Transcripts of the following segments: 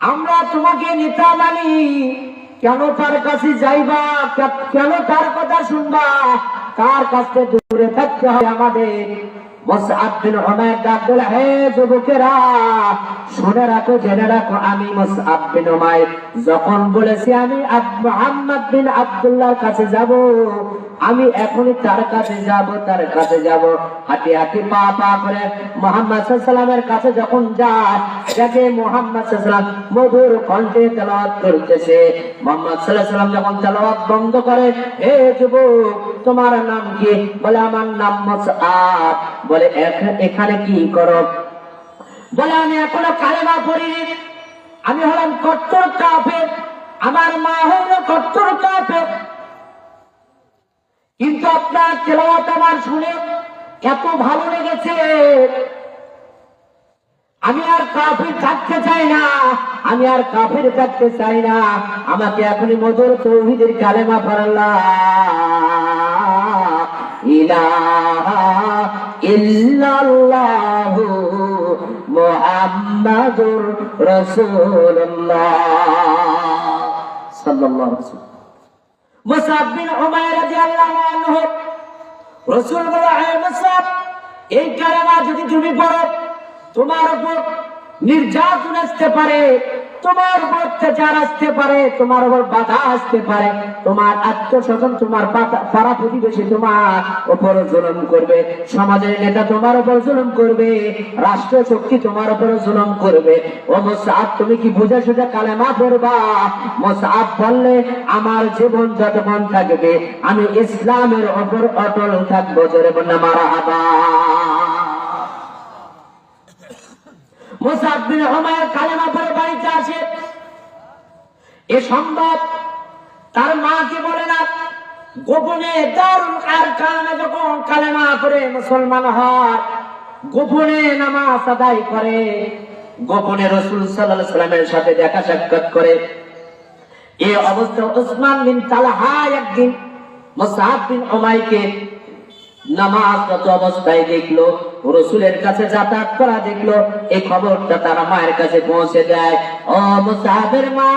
আমরা তোমাকে নেতা মানি, কেন তার কাছে যাইবা, কেন তার কথা শুনবা, তার কাছে দূরে থাকতে হয় আমাদের। মুসআব বিন উমাইর ডাক দিল, হে যুবকেরা শুনে রাখো, জেনে রাখো, আমি মুসআব বিন উমাইর যখন বলেছি আমি মুহাম্মদ বিন আব্দুল্লাহর কাছে যাব, আমি এখনই তার কাছে যাব, তার কাছে যাব। হাঁটি হাঁটি পা পা করে মুহাম্মদ সাল্লাল্লাহু আলাইহি ওয়াসাল্লামের কাছে যখন যায়, দেখে মুহাম্মদ সাল্লাল্লাহু আলাইহি ওয়াসাল্লাম মধুর কণ্ঠে তেলাওয়াত করতেছে। মুহাম্মদ সাল্লাল্লাহু আলাইহি ওয়াসাল্লাম যখন তেলাওয়াত বন্ধ করে, হে যুবক তোমার নাম কি? বলে আমার নাম মুসআব। বলে এখানে কি করো? বলে আমি এখনো কালেমা পড়িনি, আমি হলাম কট্টর কাফের, আমার মা হইল কট্টর কাফের। কিন্তু আপনার তেলাওয়াত আমার শুনে এত ভালো লেগেছে, আমি আর কাফির থাকতে চাই না, আমি আর কাফির থাকতে চাই না, আমাকে এখনই মধুর তাওহীদের কালেমা পড়াল্লাহ ইলাহা ইল্লাল্লাহু মুহাম্মাদুর রাসূলুল্লাহ সাল্লাল্লাহু আলাইহি ওয়াসাল্লাম। মুসআব বিন উমাইর রাদিয়াল্লাহু আনহু, রাসূল বলে, হে মুসআব, এই কালেমা যদি তুমি পড়ো, তোমার উপর নির্যাতন আসতে পারে, তোমার উপর অত্যাচার আসতে পারে, তোমার উপর বাধা আসতে পারে, তোমার আত্মস্বজন, তোমার পাড়া প্রতিবেশী তোমার উপর জুলুম করবে, সমাজের নেতা তোমার উপর জুলুম করবে, রাষ্ট্র শক্তি তোমার উপর জুলুম করবে। ও মুসআব, তুমি কি বুঝে সুঝে কালেমা পড়বা? মুসআব বললে, আমার জীবন যতক্ষণ থাকবে আমি ইসলামের উপর অটল থাকবো। জোরে বলনা মারহাবা। মুসআব বিন উমাইর কালেমা পড়ে বাড়িতে আসে, এ সম্ভব তার মাকে বলে না, গোপনে দারুল আরকানে যখন কালেমা পড়ে মুসলমান হয়, গোপনে নামাজ আদায় করে, গোপনে রাসূল সাল্লাল্লাহু আলাইহি ওয়াসাল্লামের সাথে দেখা সাক্ষাৎ করে। এই অবস্থা উসমান বিন তালহা একদিন মুসআব বিন উমাইরকে নামাজরত অবস্থায় দেখলো, রাসূলের কাছে যাতায়াত করা দেখলো, এই খবরটা তার মায়ের কাছে পৌঁছে দেয়। ও মুসআবের মা,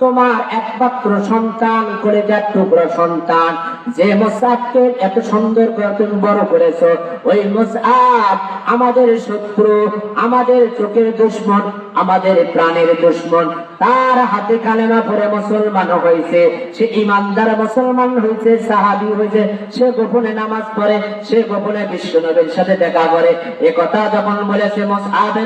তোমার একমাত্র সন্তান, কলেজার টুকরা সন্তান, যে মুসআবকে এত সুন্দর করে তুমি বড় করেছো, ওই মুসআব আমাদের শত্রু, আমাদের চোখের দুশমন, আমাদের প্রাণের দুশমন। তার হাতে কালেমা পড়ে মুসলমান হয়েছে, সে ইমানদার মুসলমান হয়েছে, সাহাবী হয়েছে, সে গোপনে নামাজ পড়ে, সে গোপনে বিশ্বনবীর সাথে দেখা করে। এ কথা যখন বলেছে মুসআব